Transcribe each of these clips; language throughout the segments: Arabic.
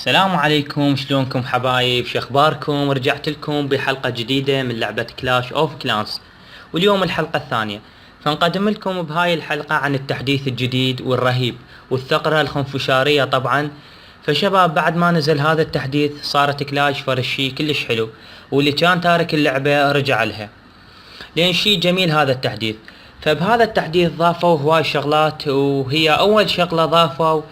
السلام عليكم، شلونكم حبايب؟ شخباركم؟ رجعت لكم بحلقة جديدة من لعبة كلاش اوف كلانس، واليوم الحلقة الثانية. فنقدم لكم بهاي الحلقة عن التحديث الجديد والرهيب والثغرة الخنفشارية طبعا. فشباب، بعد ما نزل هذا التحديث صارت كلاش فرشي كلش حلو، واللي كان تارك اللعبة رجع لها لان شي جميل هذا التحديث. فبهذا التحديث ضافوا هواي شغلات، وهي اول شغلة ضافوا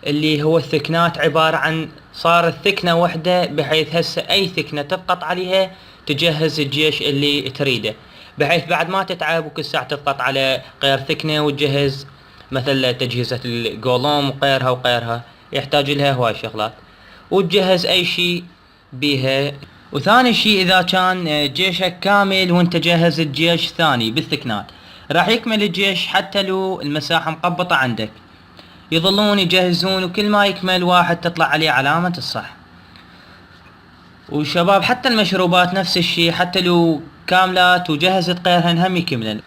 اللي هو الثكنات، عبارة عن صارت ثكنة وحدة، بحيث هسه اي ثكنة تضغط عليها تجهز الجيش اللي تريده، بحيث بعد ما تتعب وكل ساعة تضغط على غير ثكنة وتجهز مثل تجهيزة الجولوم وغيرها يحتاج لها هواي شغلات، وتجهز اي شي بيها. وثاني شي، اذا كان جيشك كامل وانت جهز الجيش ثاني بالثكنات، راح يكمل الجيش حتى لو المساحة مقبطة عندك، يظلون يجهزون، وكل ما يكمل واحد تطلع عليه علامة الصح. وشباب حتى المشروبات نفس الشي، حتى لو كاملات وجهزت غيرهن هم يكملن.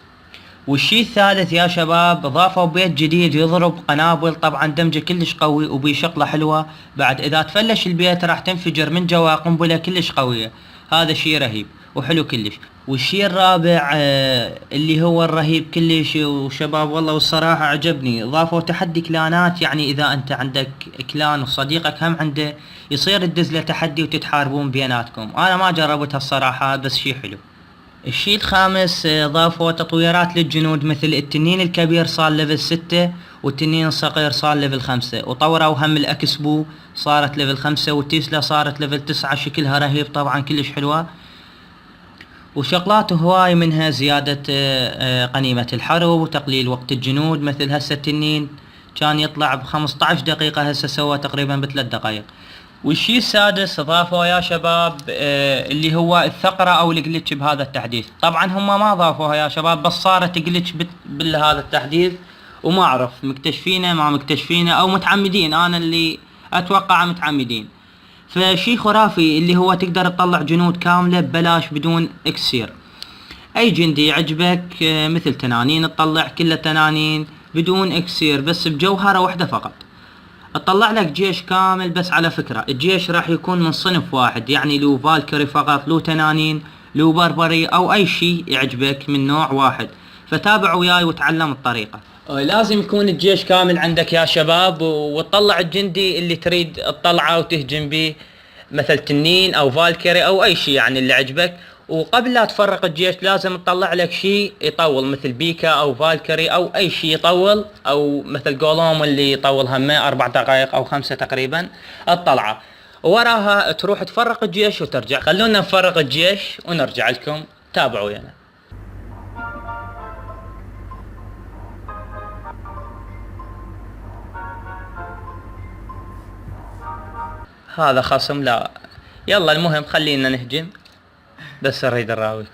والشي الثالث يا شباب، ضافوا بيت جديد يضرب قنابل، طبعا دمجه كلش قوي وبيه شغلة حلوة، بعد اذا تفلش البيت راح تنفجر من جوا قنبلة كلش قوية. هذا شي رهيب وحلو كلش. والشي الرابع اللي هو الرهيب كلش وشباب والله والصراحة عجبني، ضافوا تحدي كلانات، يعني اذا انت عندك كلان وصديقك هم عنده، يصير تدز له تحدي وتتحاربون بيناتكم. انا ما جربتها الصراحة، بس شي حلو. الشي الخامس، ضافوا تطويرات للجنود، مثل التنين الكبير صار ليفل 6، والتنين الصغير صار ليفل 5، وطوروا هم الاكسبو صارت ليفل 5، والتيسلا صارت ليفل 9، شكلها رهيب طبعا كلش حلوة. وشغلات هواي منها زيادة قنيمة الحرب وتقليل وقت الجنود، مثل هسه التنين كان يطلع ب15 دقيقة، هسه سوى تقريبا ب3 دقائق. والشي السادس ضافوا يا شباب اللي هو الثغرة او الجلتش بهذا التحديث. طبعا هم ما ضافوها يا شباب، بس صارت جلتش بهذا التحديث، وما اعرف مكتشفينه ما مكتشفينه او متعمدين، انا اللي اتوقع متعمدين. فشي خرافي اللي هو تقدر تطلع جنود كاملة ببلاش بدون اكسير. اي جندي يعجبك مثل تنانين تطلع كله تنانين بدون اكسير، بس بجوهرة واحدة فقط اطلع لك جيش كامل. بس على فكرة الجيش راح يكون من صنف واحد، يعني لو فالكري فقط، لو تنانين، لو بربري، او اي شي يعجبك من نوع واحد. فتابع وياي وتعلم الطريقة. لازم يكون الجيش كامل عندك يا شباب، وتطلع الجندي اللي تريد تطلعه وتهجم به، مثل تنين او فالكري او اي شي يعني اللي عجبك. وقبل لا تفرق الجيش لازم تطلع لك شيء يطول، مثل بيكا او فالكري او اي شيء يطول، او مثل جولوم اللي يطول همه 4 دقائق او 5 تقريبا الطلعة. وراها تروح تفرق الجيش وترجع. خلونا نفرق الجيش ونرجع لكم، تابعوا يعني. هذا خصم لا، يلا المهم خلينا نهجم، بس اريد اراوي.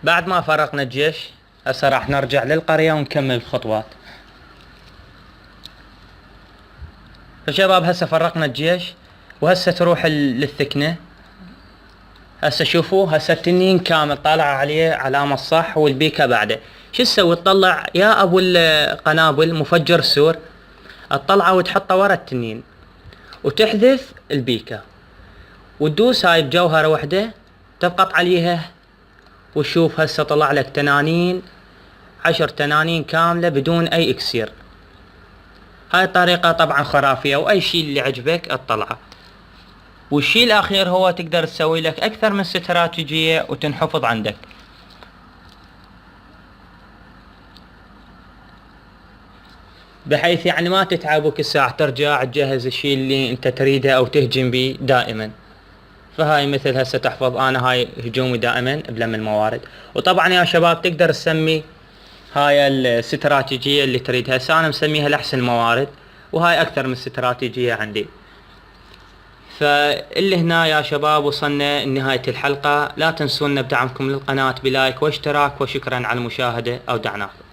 بعد ما فرقنا الجيش هسه راح نرجع للقرية ونكمل الخطوات. فشباب هسه فرقنا الجيش، وهسه تروح للثكنة. هسه شوفوا، هسه التنين كامل طالع عليه علامة صح، والبيكا بعده. شو تسوي؟ تطلع يا ابو القنابل مفجر السور، تطلعه وتحطه ورا التنين، وتحذف البيكا، وتدوس هاي بجوهرة وحدة تضغط عليها. وشوف هسه طلع لك تنانين، 10 تنانين كاملة بدون اي اكسير. هاي الطريقة طبعا خرافية، واي شي اللي عجبك اطلعه. والشي الاخير هو تقدر تسوي لك اكثر من استراتيجية وتنحفظ عندك، بحيث يعني ما تتعب وكل ساعة ترجع تجهز الشي اللي انت تريده او تهجم به دائما. فهاي مثل هسه تحفظ، انا هاي هجومي دائما بلم الموارد. وطبعا يا شباب تقدر تسمي هاي الاستراتيجية اللي تريدها. هسه انا مسميها الاحسن موارد، وهاي اكثر من استراتيجية عندي. فاللي هنا يا شباب وصلنا لنهاية الحلقة. لا تنسونا بدعمكم للقناة بلايك واشتراك، وشكرا على المشاهدة. اودعناكم.